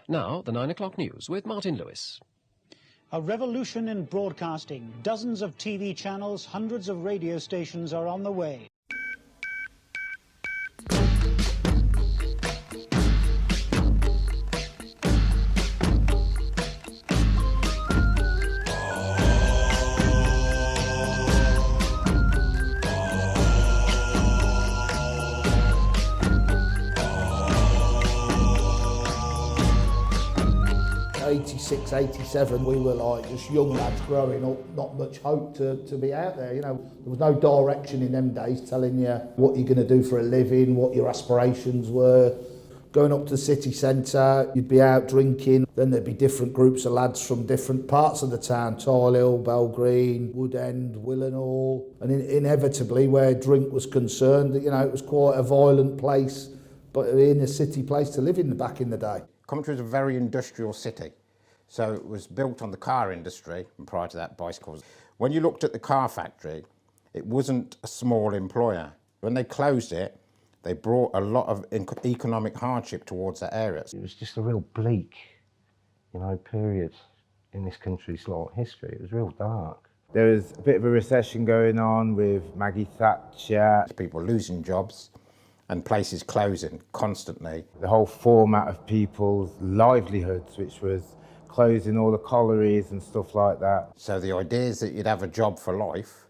Now, the 9 o'clock news with Martin Lewis. A revolution in broadcasting. Dozens of TV channels, hundreds of radio stations are on the way. '86, '87, we were like just young lads growing up, not much hope to be out there, you know. There was no direction in them days telling you what you're going to do for a living, what your aspirations were. Going up to the city centre, you'd be out drinking, then there'd be different groups of lads from different parts of the town, Tile Hill, Belgreen, Woodend, Willenhall, and inevitably where drink was concerned, you know, it was quite a violent place, but in a city place to live in back in the day. Coventry was a very industrial city, so it was built on the car industry, and prior to that, bicycles. When you looked at the car factory, it wasn't a small employer. When they closed it, they brought a lot of economic hardship towards that area. It was just a real bleak, you know, period in this country's history. It was real dark. There was a bit of a recession going on with Maggie Thatcher. People losing jobs and places closing constantly. The whole format of people's livelihoods, which was closing all the collieries and stuff like that. So the ideas that you'd have a job for life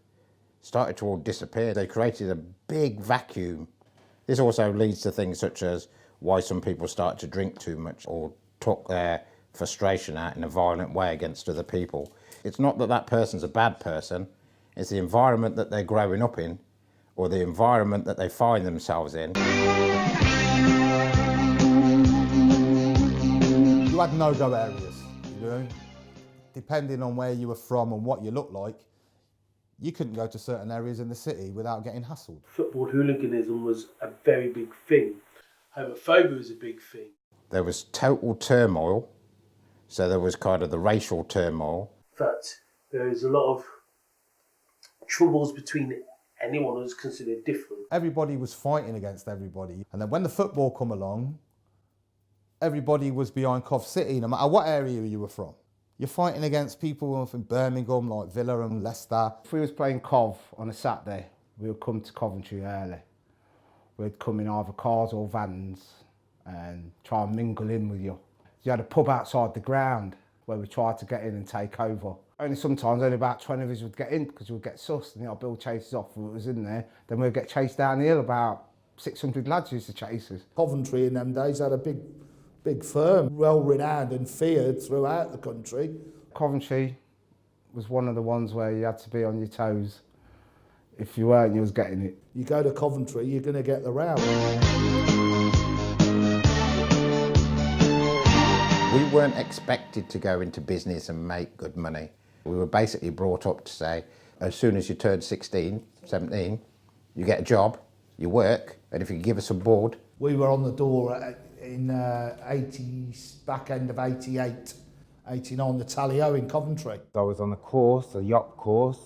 started to all disappear. They created a big vacuum. This also leads to things such as why some people start to drink too much or took their frustration out in a violent way against other people. It's not that that person's a bad person, it's the environment that they're growing up in or the environment that they find themselves in. You had no-go areas, you know? Depending on where you were from and what you looked like, you couldn't go to certain areas in the city without getting hassled. Football hooliganism was a very big thing. Homophobia was a big thing. There was total turmoil, so there was kind of the racial turmoil. But there is a lot of troubles between anyone who's considered different. Everybody was fighting against everybody. And then when the football come along, everybody was behind Cov City, no matter what area you were from. You're fighting against people from Birmingham, like Villa and Leicester. If we was playing Cov on a Saturday, we would come to Coventry early. We'd come in either cars or vans and try and mingle in with you. You had a pub outside the ground where we tried to get in and take over. Sometimes only about 20 of us would get in because we'd get sussed and the Bill chases off who was in there. Then we'd get chased down the hill. About 600 lads used to chase us. Coventry in them days had a big firm, well renowned and feared throughout the country. Coventry was one of the ones where you had to be on your toes. If you weren't, you was getting it. You go to Coventry, you're going to get the row. We weren't expected to go into business and make good money. We were basically brought up to say, as soon as you turn 16, 17, you get a job, you work, and if you give us a board. We were on the door in back end of 88, 89, the Tally-O in Coventry. I was on a course, a yacht course.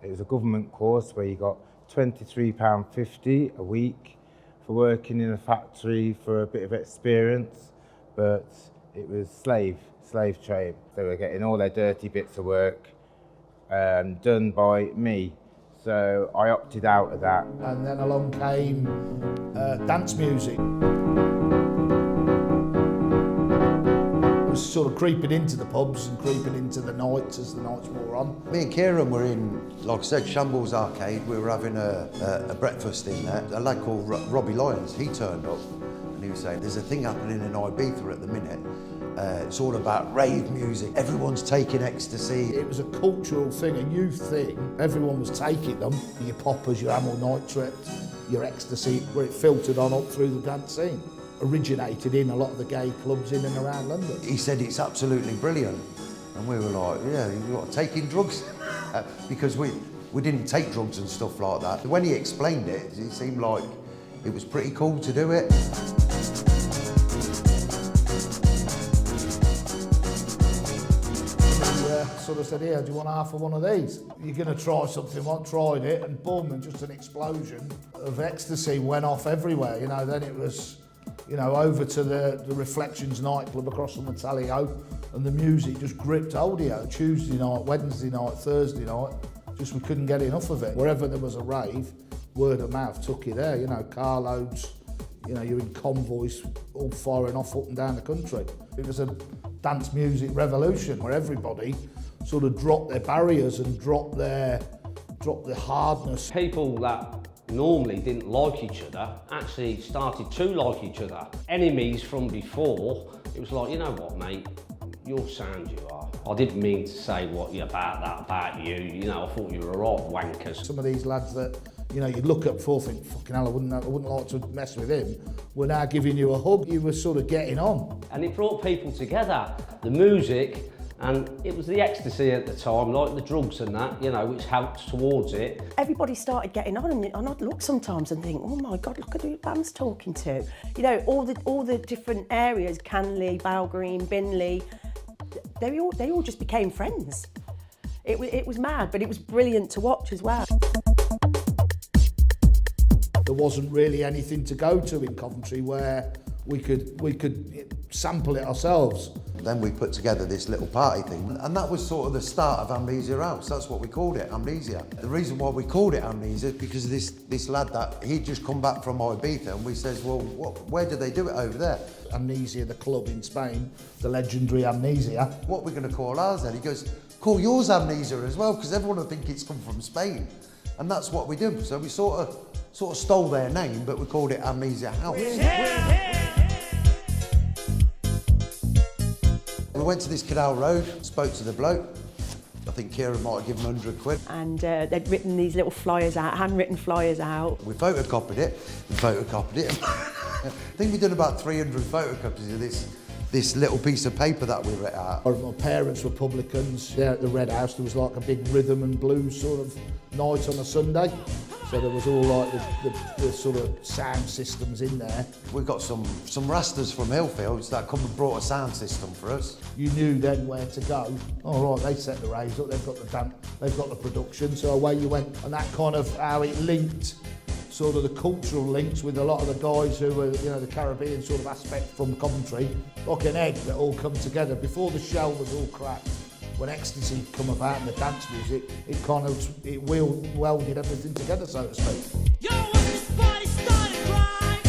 It was a government course where you got £23.50 a week for working in a factory for a bit of experience, but it was slave trade. They were getting all their dirty bits of work done by me. So I opted out of that. And then along came dance music. It was sort of creeping into the pubs and creeping into the nights as the nights wore on. Me and Kieran were in, like I said, Shambles Arcade. We were having a breakfast in there. A lad called Robbie Lyons, he turned up and he was saying, there's a thing happening in Ibiza at the minute. It's all about rave music. Everyone's taking ecstasy. It was a cultural thing, a youth thing. Everyone was taking them. Your poppers, your amyl nitrate, your ecstasy, where it filtered on up through the dance scene. Originated in a lot of the gay clubs in and around London. He said it's absolutely brilliant. And we were like, yeah, you're what, taking drugs? Because we didn't take drugs and stuff like that. When he explained it, it seemed like it was pretty cool to do it. Sort of said, here, do you want half of one of these? You're going to try something, well, tried it, and boom, and just an explosion of ecstasy went off everywhere, you know. Then it was you know, over to the Reflections nightclub across from the Tally-Ho, and the music just gripped hold of you. Tuesday night, Wednesday night, Thursday night, just we couldn't get enough of it. Wherever there was a rave, word of mouth took you there, you know, carloads, you know, you're in convoys all firing off up and down the country. It was a dance music revolution where everybody sort of dropped their barriers and dropped the hardness. People that normally didn't like each other actually started to like each other. Enemies from before, it was like, you know what, mate, you're sound you are. I didn't mean to say what you about you, you know, I thought you were right wankers. Some of these lads that, you know, you'd look up before think, fucking hell, I wouldn't like to mess with him, were now giving you a hug. You were sort of getting on. And it brought people together, the music, and it was the ecstasy at the time, like the drugs and that, you know, which helped towards it. Everybody started getting on, and I'd look sometimes and think, oh my God, look at who Bam's talking to. You know, all the different areas, Canley, Balgreen, Binley, they all just became friends. It was mad, but it was brilliant to watch as well. There wasn't really anything to go to in Coventry where we could sample it ourselves. Then we put together this little party thing, and that was sort of the start of Amnesia House. That's what we called it, Amnesia. The reason why we called it Amnesia is because this lad that he'd just come back from Ibiza, and we says, well, where do they do it over there? Amnesia, the club in Spain, the legendary Amnesia. What we're going to call ours then? He goes, call yours Amnesia as well, because everyone will think it's come from Spain. And that's what we do. So we sort of stole their name, but we called it Amnesia House. We went to this Canal Road, spoke to the bloke. I think Kieran might have given him 100 quid. And they'd written these little flyers out, handwritten flyers out. We photocopied it, I think we'd done about 300 photocopies of this little piece of paper that we wrote out. My parents were publicans. There at the Red House, there was like a big rhythm and blues sort of night on a Sunday. So there was all like the sort of sound systems in there. We got some rastas from Hillfields that come and brought a sound system for us. You knew then where to go. All right, they set the raves up, they've got the dance, they've got the production, so away you went. And that kind of how it linked, sort of the cultural links with a lot of the guys who were, you know, the Caribbean sort of aspect from Coventry, like an egg that all come together. Before the shell was all cracked, when ecstasy come about and the dance music, it kind of welded everything together, so to speak. Yo, when this party started right.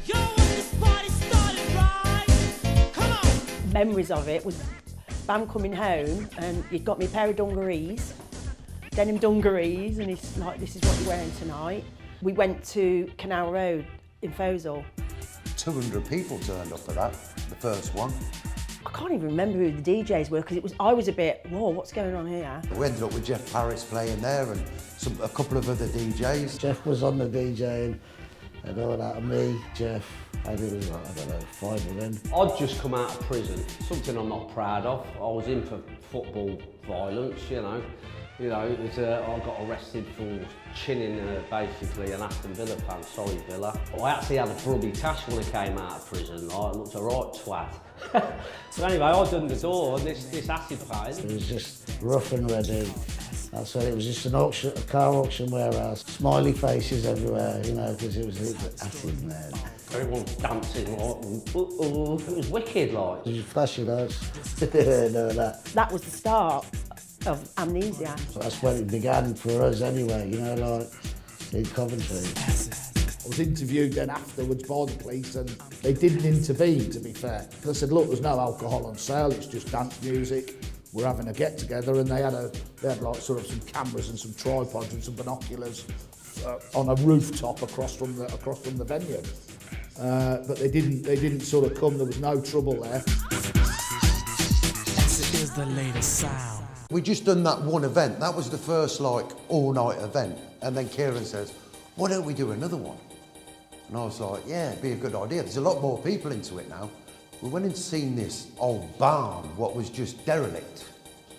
Yo, when this party started right. Come on. Memories of it was Bam coming home, and he'd got me a pair of dungarees, denim dungarees, and he's like, this is what you're wearing tonight. We went to Canal Road in Fosal. 200 people turned up for that, the first one. I can't even remember who the DJs were, because I was a bit, whoa, what's going on here? We ended up with Jeff Parris playing there and a couple of other DJs. Jeff was on the DJing and all that, and me, Jeff, I don't know, 5 of them. I'd just come out of prison, something I'm not proud of. I was in for football violence, you know. You know, it was, I got arrested for chinning basically an Aston Villa fan, sorry Villa. I actually had a grubby tash when I came out of prison, I looked a right twat. So anyway, I done the door and this acid paint. It was just rough and ready. That's what it was, just an auction, a car auction warehouse. Smiley faces everywhere, you know, because it was acid, man. Everyone dancing like, ooh, it was wicked like. Did you flash your lights? No, that. That was the start of Amnesia. That's when it began for us anyway, you know, like in Coventry. I was interviewed then afterwards by the police and they didn't intervene, to be fair. They said, look, there's no alcohol on sale, it's just dance music. We're having a get together, and they had like sort of some cameras and some tripods and some binoculars on a rooftop across from the venue. But they didn't sort of come, there was no trouble there. This is the latest sound. We just done that one event. That was the first like all-night event. And then Kieran says, why don't we do another one? And I was like, yeah, it'd be a good idea. There's a lot more people into it now. We went and seen this old barn, what was just derelict.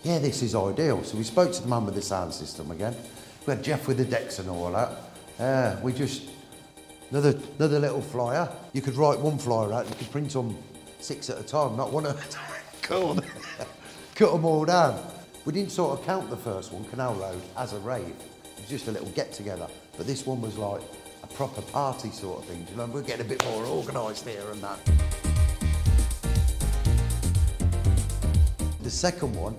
Yeah, this is ideal. So we spoke to the man with the sound system again. We had Jeff with the decks and all that. We just, another little flyer. You could write one flyer out, you could print them 6 at a time, not one at a time. Cool. Cut them all down. We didn't sort of count the first one, Canal Road, as a rave. It was just a little get-together. But this one was like a proper party sort of thing. You know, we're getting a bit more organised here and that. The second one,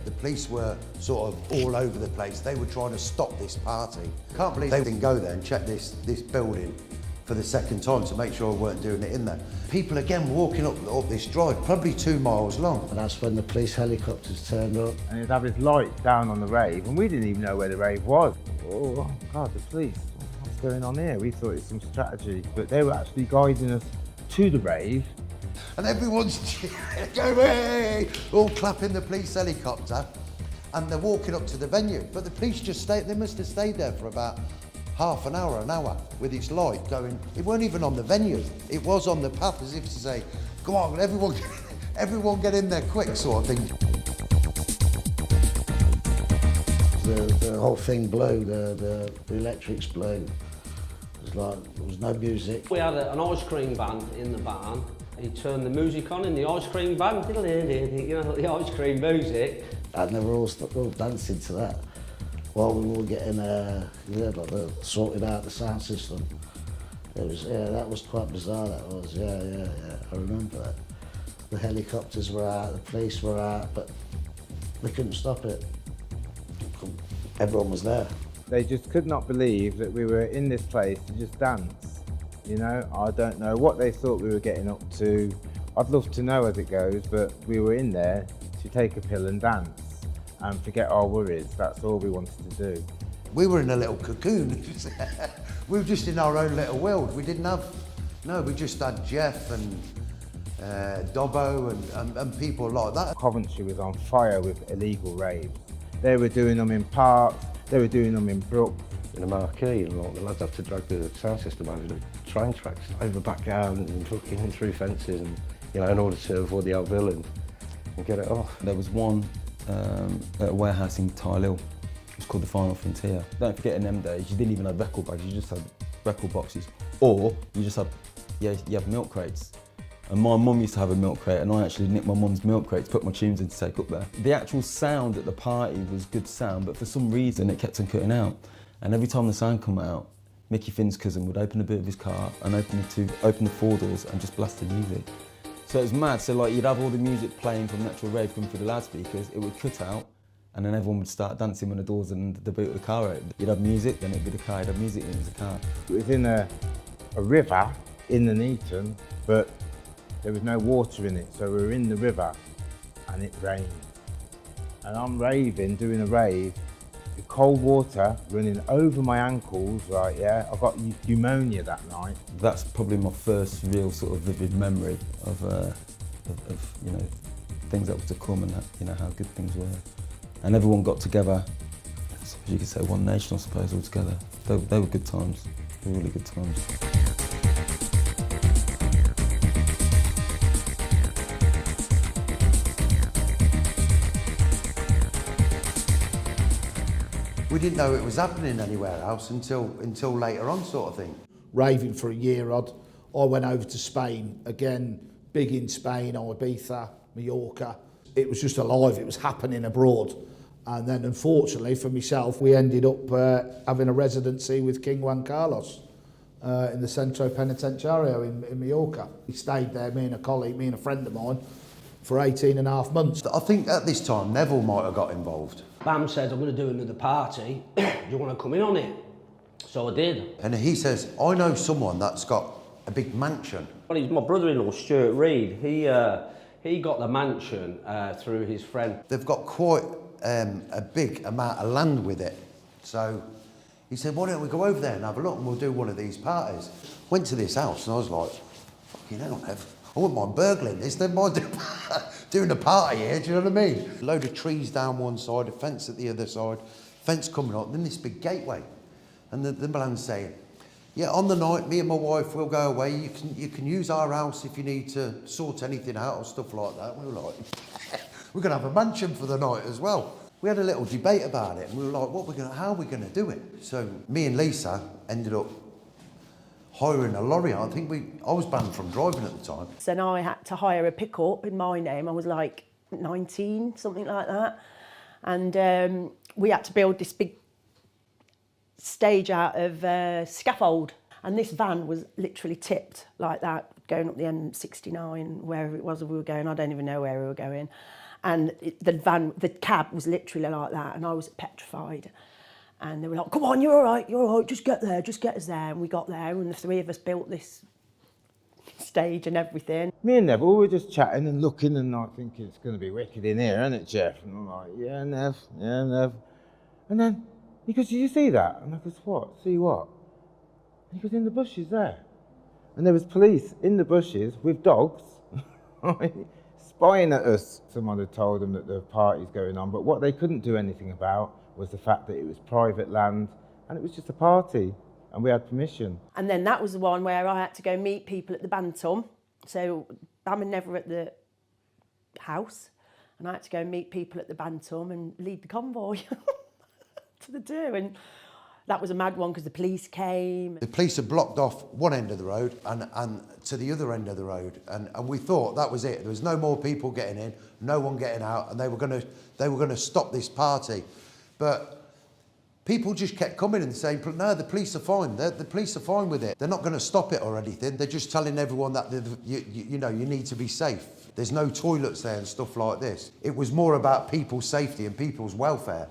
the police were sort of all over the place. They were trying to stop this party. Can't believe they didn't go there and check this building for the second time to make sure we weren't doing it in there. People again walking up this drive, probably 2 miles long. And that's when the police helicopters turned up. And he'd have his lights down on the rave, and we didn't even know where the rave was. Oh God, the police, what's going on here? We thought it was some strategy, but they were actually guiding us to the rave. And everyone's going, hey, all clapping the police helicopter, and they're walking up to the venue. But the police just stayed, they must have stayed there for about half an hour with its light going. It weren't even on the venue, it was on the path, as if to say, come on, everyone get in there quick, sort of thing. The whole thing blew, the electrics blew. It was like, there was no music. We had an ice cream band in the barn. He turned the music on in the ice cream band, you know, the ice cream music. And they were all dancing to that while we were getting sorted out the sound system. It was, that was quite bizarre, that was, yeah, I remember that. The helicopters were out, the police were out, but they couldn't stop it. Everyone was there. They just could not believe that we were in this place to just dance. You know, I don't know what they thought we were getting up to. I'd love to know as it goes, but we were in there to take a pill and dance and forget our worries. That's all we wanted to do. We were in a little cocoon. We were just in our own little world. We didn't have, we just had Jeff and Dobbo and people like that. Coventry was on fire with illegal raves. They were doing them in parks, they were doing them in Brook. In a marquee, and like, the lads have to drag the sound system over the train tracks, over backyard and fucking through fences, and you know, in order to avoid the outbill and get it off. There was one at a warehouse in Tyler. It was called the Final Frontier. Don't forget, in them days, you didn't even have record bags, you just had record boxes, or you just had, you have milk crates. And my mum used to have a milk crate, and I actually nicked my mum's milk crate to put my tunes in to take up there. The actual sound at the party was good sound, but for some reason it kept on cutting out. And every time the sound come out, Mickey Finn's cousin would open the boot of his car and open the 4 doors and just blast the music. So it was mad. So like, you'd have all the music playing from the actual rave coming through the loudspeakers, it would cut out, and then everyone would start dancing when the doors and the boot of the car opened. You'd have music, then it'd be the car, you'd have music, then it was the car. It was in a river in the Neaton, but there was no water in it, so we were in the river and it rained. And I'm raving, doing a rave, with cold water running over my ankles, right, yeah? I got pneumonia that night. That's probably my first real sort of vivid memory of you know, things that were to come, and that, you know, how good things were. And everyone got together, I suppose you could say one nation, I suppose, all together. They were good times, they were really good times. We didn't know it was happening anywhere else until later on, sort of thing. Raving for a year odd. I went over to Spain, again, big in Spain, Ibiza, Mallorca. It was just alive, it was happening abroad. And then unfortunately for myself, we ended up having a residency with King Juan Carlos in the Centro Penitenciario in Mallorca. We stayed there, me and a friend of mine, for 18 and a half months. I think at this time, Neville might have got involved. Bam said, I'm going to do another party. Do you want to come in on it? So I did. And he says, I know someone that's got a big mansion. Well, he's my brother-in-law, Stuart Reid. He got the mansion through his friend. They've got quite a big amount of land with it. So he said, why don't we go over there and have a look, and we'll do one of these parties. Went to this house and I was like, fucking hell, Nev, I wouldn't mind burgling this, then mind doing a party here, do you know what I mean? A load of trees down one side, a fence at the other side, fence coming up, then this big gateway. And the man's saying, yeah, on the night, me and my wife will go away, you can use our house if you need to sort anything out or stuff like that. We were like, we're going to have a mansion for the night as well. We had a little debate about it, and we were like, how are we going to do it? So me and Lisa ended up hiring a lorry. I was banned from driving at the time. So now I had to hire a pickup in my name. I was like 19, something like that. And we had to build this big stage out of scaffold, and this van was literally tipped like that, going up the M69, wherever it was we were going. I don't even know where we were going. And the cab was literally like that, and I was petrified. And they were like, come on, you're all right, just get there, just get us there. And we got there, and the three of us built this stage and everything. Me and Neville were just chatting and looking and like thinking it's going to be wicked in here, isn't it, Jeff? And I'm like, yeah, Nev. And then he goes, did you see that? And I goes, what? See what? And he goes, in the bushes there. And there was police in the bushes with dogs spying at us. Someone had told them that the party's going on, but what they couldn't do anything about was the fact that it was private land and it was just a party and we had permission. And then that was the one where I had to go meet people at the Bantam. So I'm never at the house, and I had to go meet people at the Bantam and lead the convoy to the do. And that was a mad one because the police came. The police had blocked off one end of the road and to the other end of the road, and we thought that was it. There was no more people getting in, no one getting out, and they were going to stop this party. But people just kept coming and saying, no, the police are fine. The police are fine with it. They're not going to stop it or anything. They're just telling everyone that you need to be safe. There's no toilets there and stuff like this. It was more about people's safety and people's welfare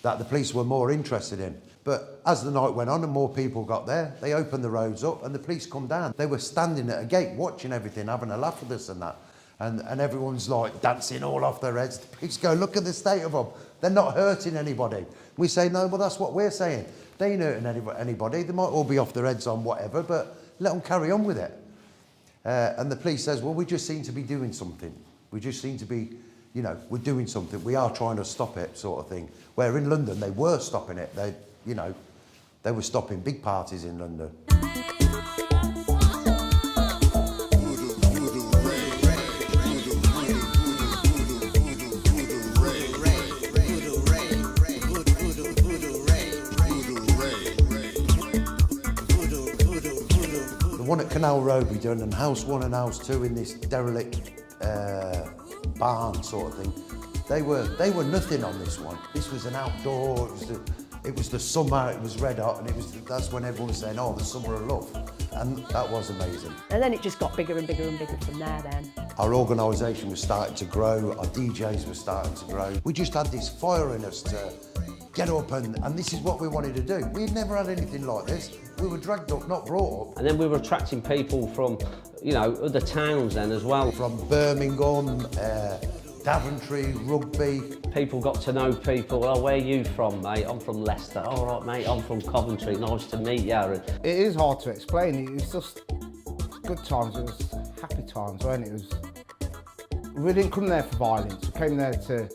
that the police were more interested in. But as the night went on and more people got there, they opened the roads up and the police come down. They were standing at a gate watching everything, having a laugh with us and that. And everyone's like dancing all off their heads. The police go, look at the state of them. They're not hurting anybody. We say, no, well, that's what we're saying. They ain't hurting anybody. They might all be off their heads on whatever, but let them carry on with it. And the police says, well, we just seem to be doing something. We just seem to be, we're doing something. We are trying to stop it, sort of thing. Where in London, they were stopping it. They were stopping big parties in London. The one at Canal Road we done, and House 1 and House 2 in this derelict barn sort of thing. They were nothing on this one. This was an outdoor. It was the summer. It was red hot, and that's when everyone was saying, "Oh, the summer of love," and that was amazing. And then it just got bigger and bigger and bigger from there. Then our organisation was starting to grow. Our DJs were starting to grow. We just had this fire in us to get up, and this is what we wanted to do. We'd never had anything like this. We were dragged up, not brought up. And then we were attracting people from, other towns then as well. From Birmingham, Coventry, Rugby. People got to know people. Oh, where are you from, mate? I'm from Leicester. All right, mate, I'm from Coventry. Nice to meet you. It is hard to explain. It was just good times. It was happy times, wasn't it? We didn't come there for violence. We came there to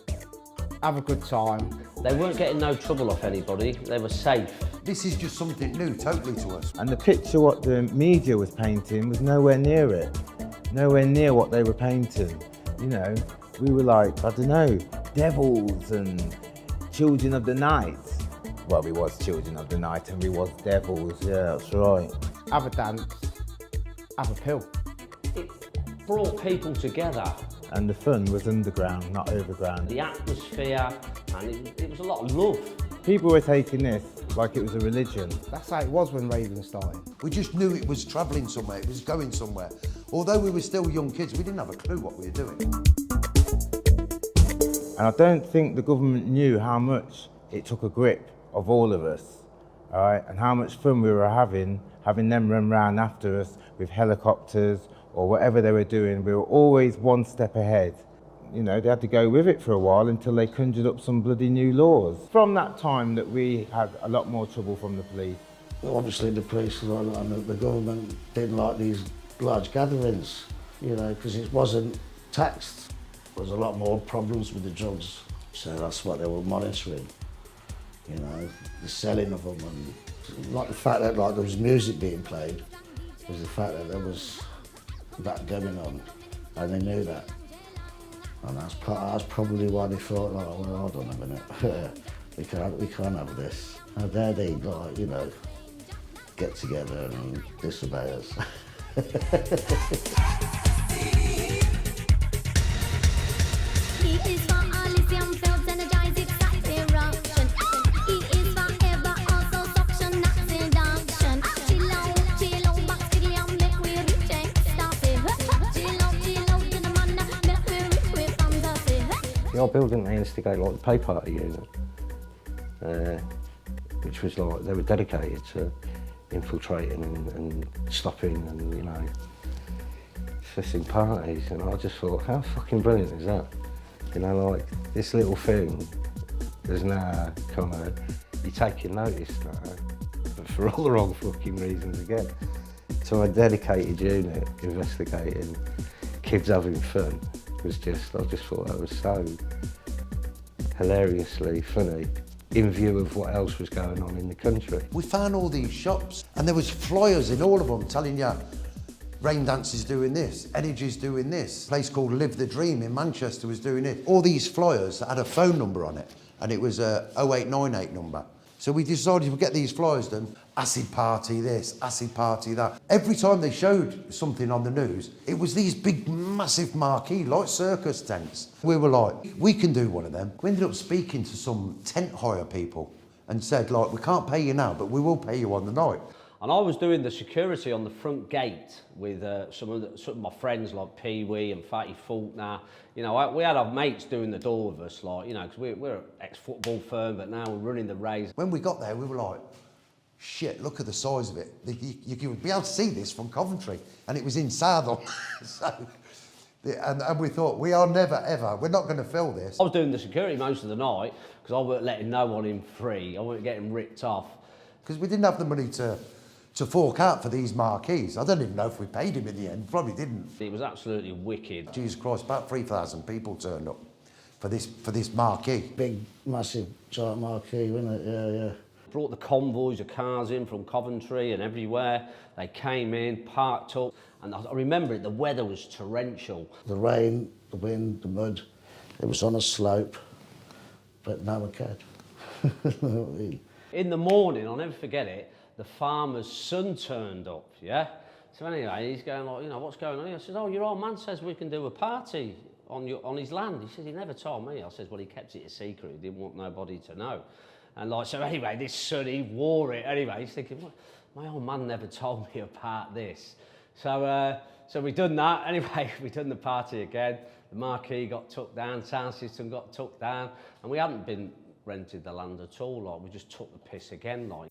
have a good time. They weren't getting no trouble off anybody. They were safe. This is just something new, totally, to us. And the picture what the media was painting was nowhere near it. Nowhere near what they were painting. We were like, I don't know, devils and children of the night. Well, we was children of the night and we was devils, yeah, that's right. Have a dance, have a pill. It brought people together. And the fun was underground, not overground. The atmosphere, and it was a lot of love. People were taking this like it was a religion. That's how it was when raving started. We just knew it was travelling somewhere, it was going somewhere. Although we were still young kids, we didn't have a clue what we were doing. And I don't think the government knew how much it took a grip of all of us, all right? And how much fun we were having them run round after us with helicopters or whatever they were doing. We were always one step ahead. They had to go with it for a while until they conjured up some bloody new laws. From that time that we had a lot more trouble from the police. Obviously the police and the government didn't like these large gatherings, because it wasn't taxed. There was a lot more problems with the drugs, so that's what they were monitoring. The selling of them, and not the fact that there was music being played, it was the fact that there was that going on, and they knew that. And that's probably why they thought, oh, well, hold on a minute, we can't have this. How dare they, get together and disobey us. the old building, they instigate like the pay party unit, which was like, they were dedicated to infiltrating and stopping and, you know, fissing parties. And I just thought, how fucking brilliant is that? You know, like, this little thing is now kind of, you're taking notice now, but for all the wrong fucking reasons again. So a dedicated unit investigating kids having fun was just, I just thought that was so hilariously funny in view of what else was going on in the country. We found all these shops and there was flyers in all of them telling you Rain Dance is doing this, Energy's doing this, a place called Live the Dream in Manchester was doing it. All these flyers had a phone number on it and it was a 0898 number. So we decided to get these flyers done, acid party this, acid party that. Every time they showed something on the news, it was these big, massive marquee, like circus tents. We were like, we can do one of them. We ended up speaking to some tent hire people and said, like, we can't pay you now, but we will pay you on the night. And I was doing the security on the front gate with some of my friends like Pee Wee and Fatty Faulkner. You know, we had our mates doing the door with us, like, you know, because we're an ex-football firm, but now we're running the raves. When we got there, we were like, shit, look at the size of it. You would be able to see this from Coventry, and it was in Southall. And we thought, we are never, ever, we're not going to fill this. I was doing the security most of the night because I weren't letting no one in free. I weren't getting ripped off. Because we didn't have the money to fork out for these marquees. I don't even know if we paid him in the end, probably didn't. It was absolutely wicked. Jesus Christ, about 3,000 people turned up for this marquee. Big, massive, giant marquee, wasn't it? Yeah, yeah. Brought the convoys of cars in from Coventry and everywhere. They came in, parked up, and I remember it, the weather was torrential. The rain, the wind, the mud, it was on a slope, but no one cared. In the morning, I'll never forget it, the farmer's son turned up, yeah? So anyway, he's going like, you know, what's going on here? I said, oh, your old man says we can do a party on his land. He said, he never told me. I said, well, he kept it a secret. He didn't want nobody to know. And like, so anyway, this son, he wore it. Anyway, he's thinking, what? My old man never told me about this. So we done that. Anyway, we done the party again. The marquee got took down, sound system got took down, and we hadn't been rented the land at all. Like, we just took the piss again, like.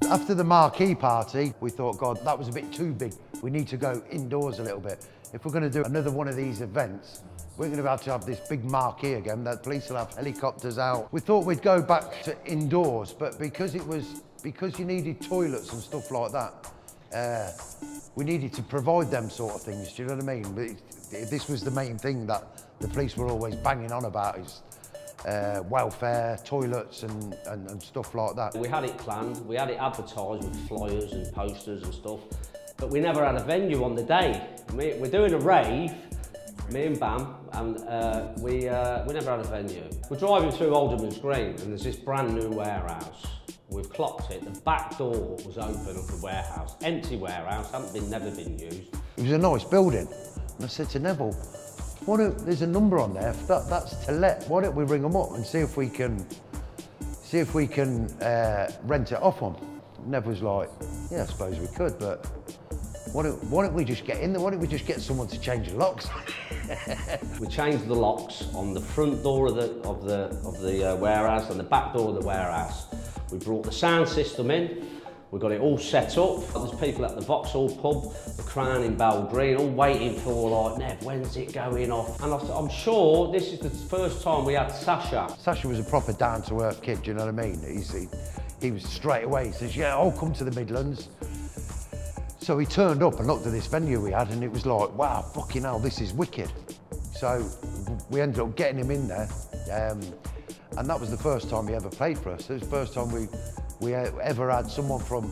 After the marquee party, we thought, God, that was a bit too big. We need to go indoors a little bit. If we're going to do another one of these events, we're going to have to have this big marquee again. The police will have helicopters out. We thought we'd go back to indoors, but because you needed toilets and stuff like that, we needed to provide them sort of things. Do you know what I mean? But this was the main thing that the police were always banging on about, is welfare, toilets and stuff like that. We had it planned, we had it advertised with flyers and posters and stuff, but we never had a venue on the day. We're doing a rave, me and Bam, and we never had a venue. We're driving through Alderman's Green and there's this brand new warehouse. We've clocked it, the back door was open of the warehouse, empty warehouse, never been used. It was a nice building, and I said to Neville, there's a number on there, that's to let. Why don't we ring them up and see if we can rent it off them? Nev was like, yeah, I suppose we could, but why don't we just get in there? Why don't we just get someone to change the locks? We changed the locks on the front door of the warehouse and the back door of the warehouse. We brought the sound system in. We got it all set up. There's people at the Vauxhall pub, the Crown in Bell Green, all waiting for, like, Nev, when's it going off? And I'm sure this is the first time we had Sasha. Sasha was a proper down-to-earth kid, do you know what I mean? He was straight away, he says, yeah, I'll come to the Midlands. So he turned up and looked at this venue we had, and it was like, wow, fucking hell, this is wicked. So we ended up getting him in there, and that was the first time he ever played for us. It was the first time we ever had someone from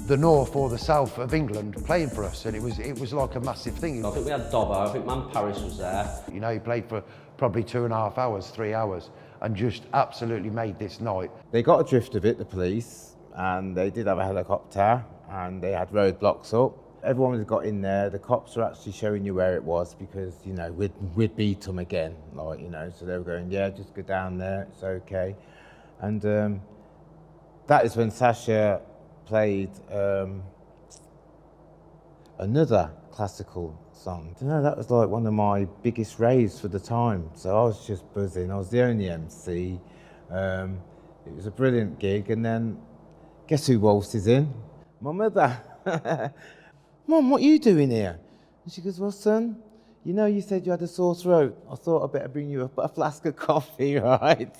the north or the south of England playing for us, and it was like a massive thing. I think we had Dobbo, I think Man Paris was there. You know, he played for probably 2.5 hours, 3 hours, and just absolutely made this night. They got a drift of it, the police, and they did have a helicopter, and they had roadblocks up. Everyone had got in there. The cops were actually showing you where it was because, you know, we'd beat them again, like, you know, so they were going, yeah, just go down there, it's okay. And that is when Sasha played another classical song. You know, that was like one of my biggest raves for the time. So I was just buzzing. I was the only MC. It was a brilliant gig. And then, guess who waltzes in? My mother. Mum, what are you doing here? And she goes, well, son, you know you said you had a sore throat. I thought I'd better bring you a flask of coffee, right?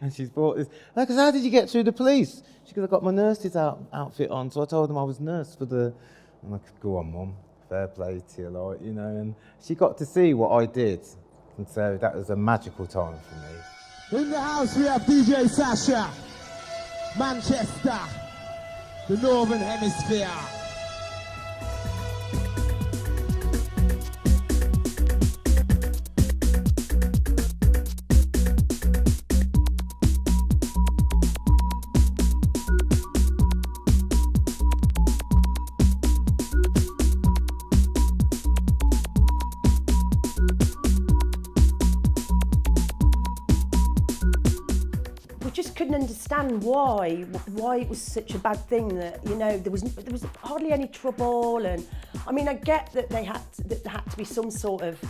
And she's brought this. And I goes, how did you get through the police? She goes, I got my nurse's outfit on, so I told them I was nurse for the... And I could go on, Mum, fair play to you, like, you know. And she got to see what I did. And so that was a magical time for me. In the house we have DJ Sasha, Manchester, the Northern Hemisphere. Understand why it was such a bad thing that, you know, there was hardly any trouble. And I mean, I get that there had to be some sort of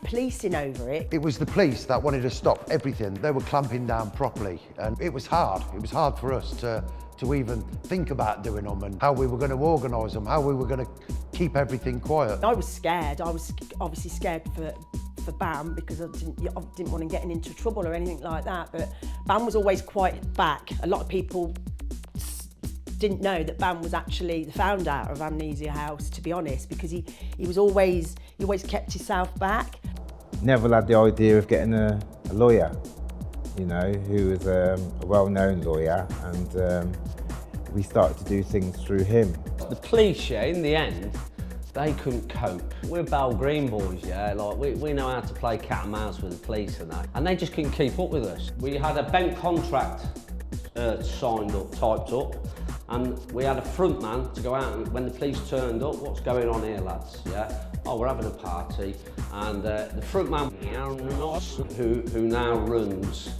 policing over it. It was the police that wanted to stop everything. They were clamping down properly, and it was hard. It was hard for us to even think about doing them and how we were going to organise them, how we were going to keep everything quiet. I was scared. I was obviously scared for BAM because I didn't want him getting into trouble or anything like that, but BAM was always quite back. A lot of people didn't know that BAM was actually the founder of Amnesia House, to be honest, because he always kept himself back. Neville had the idea of getting a lawyer, you know, who was a well-known lawyer, and we started to do things through him. The police, yeah, in the end, they couldn't cope. We're Bell Green boys, yeah, like we know how to play cat and mouse with the police and that, and they just couldn't keep up with us. We had a bent contract signed up, typed up, and we had a front man to go out, and when the police turned up, what's going on here, lads, yeah? Oh, we're having a party, and the front man, who now runs,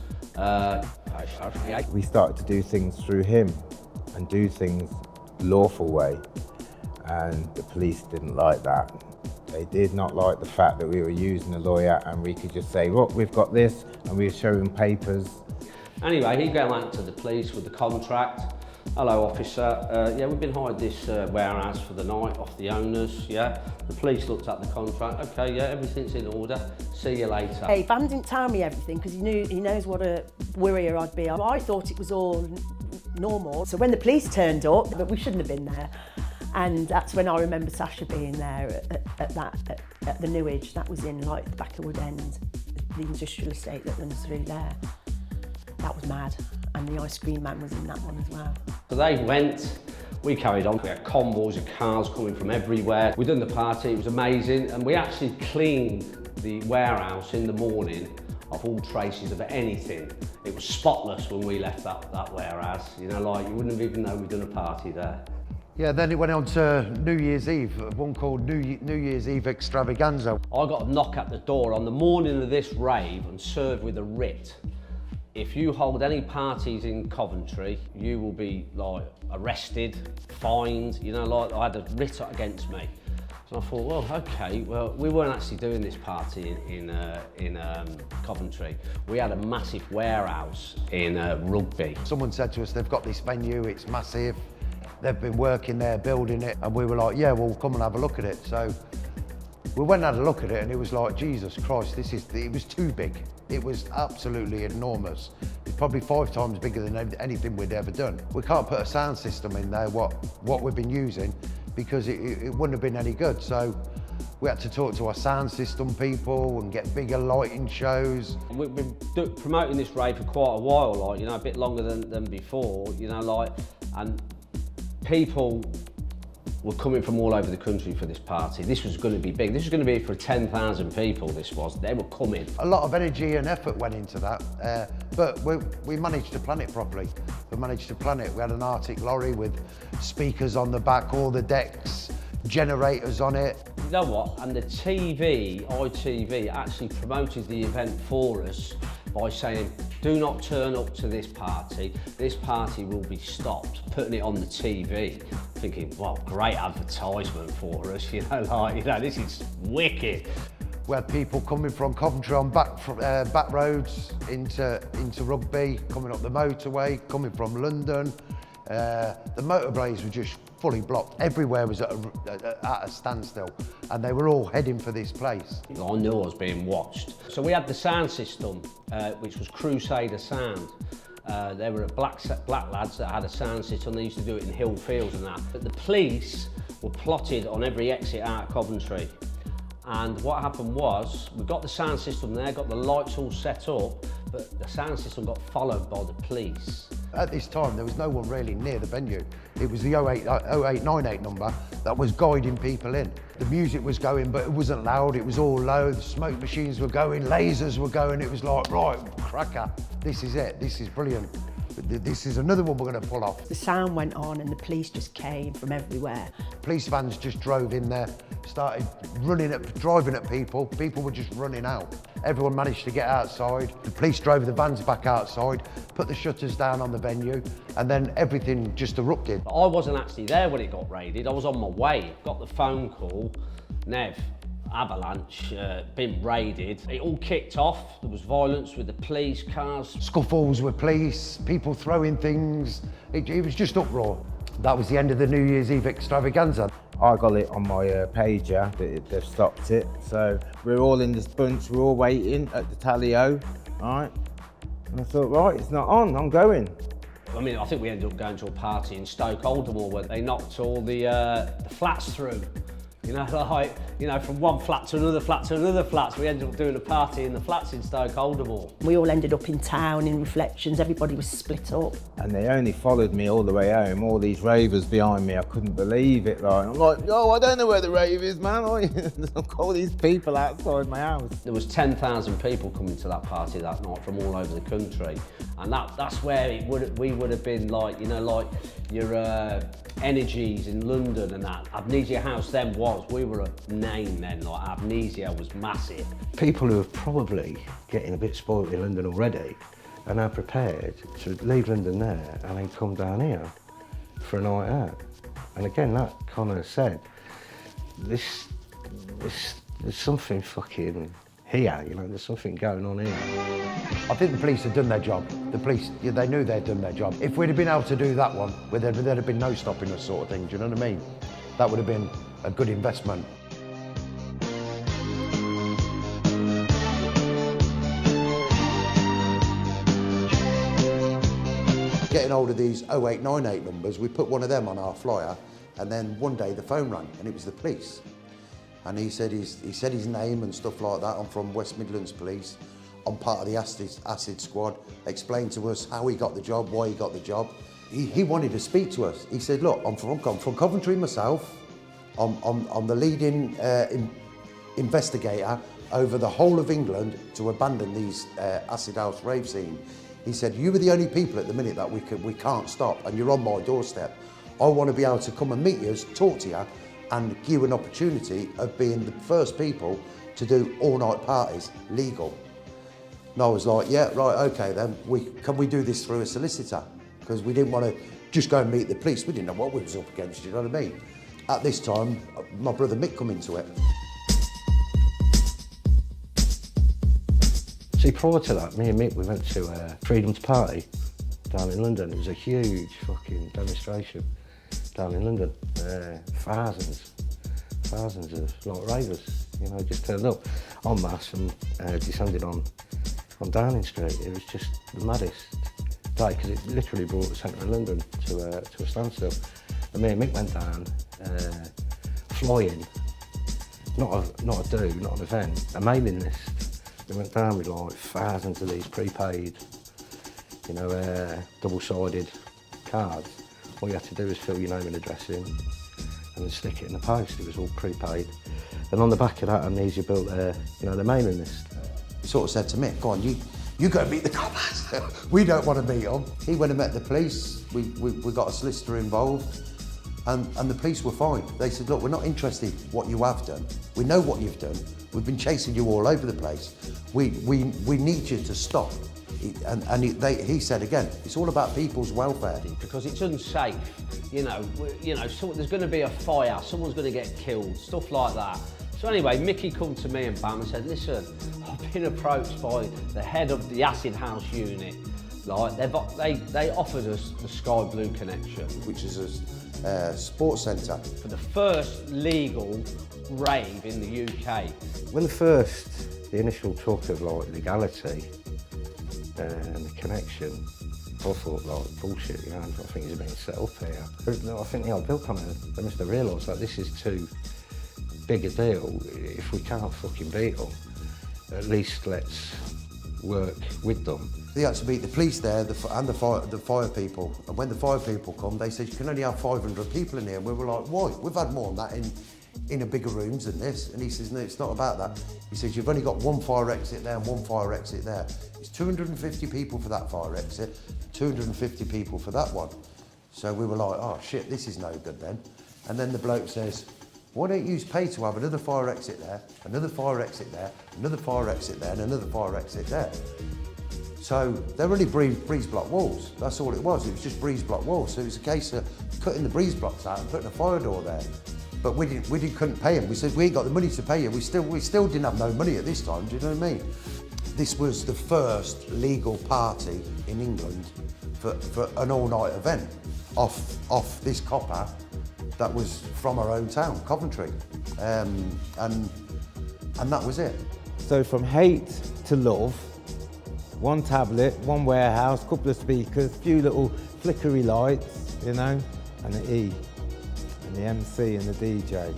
we started to do things through him and do things lawful way. And the police didn't like that. They did not like the fact that we were using a lawyer and we could just say, look, we've got this, and we show him papers. Anyway, he'd go out to the police with the contract. Hello, officer. Yeah, we've been hired this warehouse for the night off the owners, yeah. The police looked at the contract. Okay, yeah, everything's in order. See you later. Hey, BAM didn't tell me everything because he knows what a worrier I'd be. I thought it was all normal. So when the police turned up, but we shouldn't have been there. And that's when I remember Sasha being there at the Newage. That was in like the Backerwood End, the industrial estate that runs through there. That was mad. And the ice cream man was in that one as well. So they went, we carried on. We had convoys of cars coming from everywhere. We'd done the party, it was amazing. And we actually cleaned the warehouse in the morning of all traces of anything. It was spotless when we left that warehouse. You know, like you wouldn't have even known we'd done a party there. Yeah, then it went on to New Year's Eve, one called New Year's Eve Extravaganza. I got a knock at the door on the morning of this rave and served with a writ. If you hold any parties in Coventry, you will be like arrested, fined, you know, like I had a writ against me. So I thought, well, okay, well, we weren't actually doing this party in Coventry. We had a massive warehouse in Rugby. Someone said to us, they've got this venue, it's massive. They've been working there, building it, and we were like, yeah, well, come and have a look at it. So we went and had a look at it, and it was like, Jesus Christ, it was too big. It was absolutely enormous. It's probably 5 times bigger than anything we'd ever done. We can't put a sound system in there, what we've been using, because it wouldn't have been any good. So we had to talk to our sound system people and get bigger lighting shows. We've been promoting this rave for quite a while, like, you know, a bit longer than before, you know, like, and people were coming from all over the country for this party. This was going to be big. This was going to be for 10,000 people, this was. They were coming. A lot of energy and effort went into that, but we managed to plan it properly. We managed to plan it. We had an Arctic lorry with speakers on the back, all the decks, generators on it. You know what? And the ITV actually promoted the event for us by saying, do not turn up to this party. This party will be stopped. Putting it on the TV, thinking, well, great advertisement for us, you know, like, you know, this is wicked. We had people coming from Coventry on back roads into rugby, coming up the motorway, coming from London. The motorways were just fully blocked. Everywhere was at a standstill, and they were all heading for this place. I knew I was being watched. So we had the sound system, which was Crusader Sound. They were black lads that had a sound system. They used to do it in hill fields and that. But the police were plotted on every exit out of Coventry. And what happened was, we got the sound system there, got the lights all set up, but the sound system got followed by the police. At this time, there was no one really near the venue. It was the 0898 number that was guiding people in. The music was going, but it wasn't loud, it was all low. The smoke machines were going, lasers were going. It was like, right, cracker, this is it, this is brilliant. This is another one we're going to pull off. The sound went on and the police just came from everywhere. Police vans just drove in there, started driving at people. People were just running out. Everyone managed to get outside. The police drove the vans back outside, put the shutters down on the venue, and then everything just erupted. I wasn't actually there when it got raided. I was on my way. Got the phone call, Nev, Avalanche, been raided. It all kicked off. There was violence with the police, cars. Scuffles with police, people throwing things. It was just uproar. That was the end of the New Year's Eve extravaganza. I got it on my pager, but they've stopped it. So we're all in this bunch, we're all waiting at the tally-o, all right? And I thought, right, it's not on, I'm going. I mean, I think we ended up going to a party in Stoke Aldermore where they knocked all the flats through. You know, like, you know, from one flat to another flat to another flat. So we ended up doing a party in the flats in Stoke Aldermore. We all ended up in town in Reflections. Everybody was split up. And they only followed me all the way home. All these ravers behind me, I couldn't believe it. Like, I'm like, yo, I don't know where the rave is, man. I've got all these people outside my house. There was 10,000 people coming to that party that night from all over the country. And that's where we would have been like, you know, like your Energies in London and that. Amnesia House then we were a name then, like Amnesia was massive. People who are probably getting a bit spoiled in London already are now prepared to leave London there and then come down here for a night out. And again, that kind of said, there's something fucking here, you know, there's something going on here. I think the police had done their job. The police, they knew they'd done their job. If we'd have been able to do that one, there'd have been no stopping us sort of thing, do you know what I mean? That would have been a good investment. Getting hold of these 0898 numbers, we put one of them on our flyer, and then one day the phone rang, and it was the police. And he said his name and stuff like that. I'm from West Midlands Police. I'm part of the acid squad. Explained to us how he got the job, why he got the job. He wanted to speak to us. He said, look, I'm from Coventry myself. I'm the leading investigator over the whole of England to abandon these acid house rave scene. He said, you were the only people at the minute that we can't stop, and you're on my doorstep. I want to be able to come and meet you, talk to you, and give you an opportunity of being the first people to do all-night parties legal. And I was like, yeah, right, okay then, can we do this through a solicitor? Because we didn't want to just go and meet the police. We didn't know what we was up against, you know what I mean? At this time, my brother Mick come into it. See, prior to that, me and Mick, we went to Freedom's Party down in London. It was a huge fucking demonstration down in London. Thousands of like ravers, you know, just turned up en masse and descended on Downing Street. It was just the maddest day because it literally brought the centre of London to a standstill. And me and Mick went down, flying, not an event, a mailing list. We went down with like thousands of these prepaid, you know, double-sided cards. All you had to do was fill your name and address in and then stick it in the post. It was all prepaid. And on the back of that, Amnesia built you know, the mailing list. He sort of said to me, go on, you go meet the coppers. We don't want to meet them. He went and met the police. We got a solicitor involved, and the police were fine. They said, look, we're not interested in what you have done. We know what you've done. We've been chasing you all over the place. We need you to stop. He said again, it's all about people's welfare. Because it's unsafe, so there's going to be a fire, someone's going to get killed, stuff like that. So anyway, Mickey come to me and Bam and said, listen, I've been approached by the head of the Acid House unit. Like, they offered us the Sky Blue connection. Which is a sports centre. For the first legal rave in the UK. When the initial talk of like legality and the connection, I thought like bullshit, I think he's being set up here. I think Bill they must have realised that this is too big a deal. If we can't fucking beat them, at least let's work with them. They had to beat the police there and the fire people. And when the fire people come, they said, you can only have 500 people in here. And we were like, why? We've had more than that in a bigger rooms than this. And he says, no, it's not about that. He says, you've only got one fire exit there and one fire exit there. It's 250 people for that fire exit, 250 people for that one. So we were like, oh shit, this is no good then. And then the bloke says, why don't you pay to have another fire exit there, another fire exit there, another fire exit there, and another fire exit there? So they're really breeze block walls. That's all it was. It was just breeze block walls. So it was a case of cutting the breeze blocks out and putting a fire door there. But we couldn't pay him. We said, we ain't got the money to pay you. We still didn't have no money at this time, do you know what I mean? This was the first legal party in England for an all-night event off this copper that was from our own town, Coventry. And that was it. So from hate to love, one tablet, one warehouse, couple of speakers, few little flickery lights, and the E, and the MC and the DJ.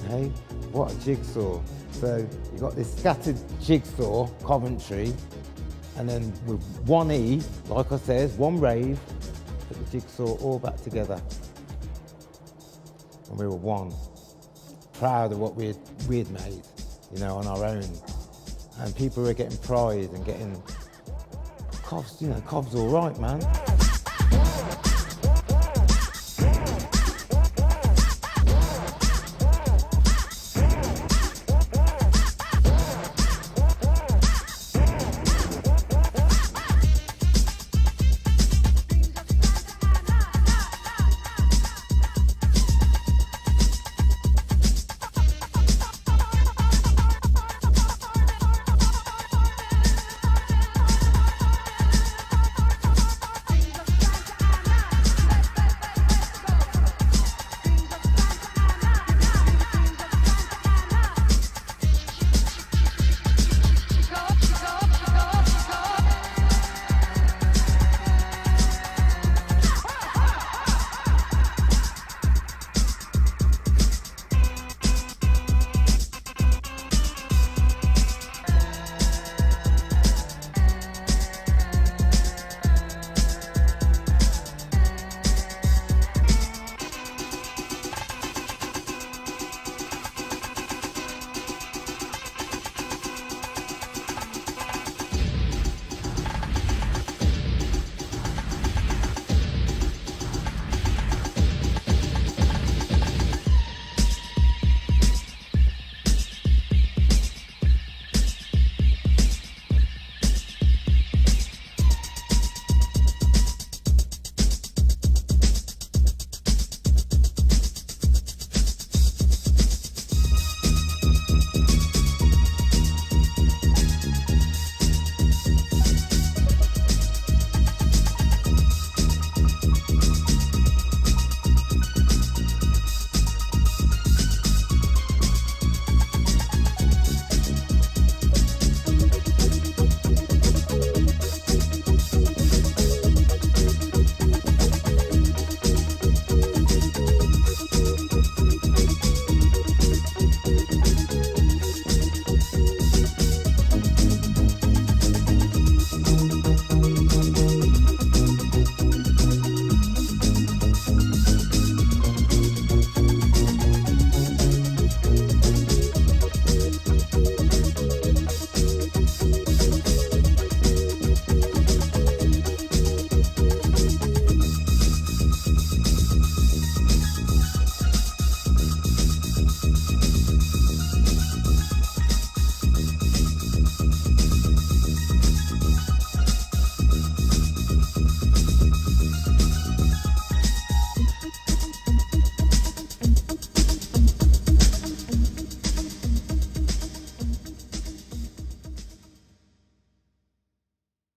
Hey, what a jigsaw. So you got this scattered jigsaw, Coventry, and then with one E, like I said, one rave, put the jigsaw all back together. And we were one. Proud of what we'd made, on our own. And people were getting pride and getting, Cov's all right, man.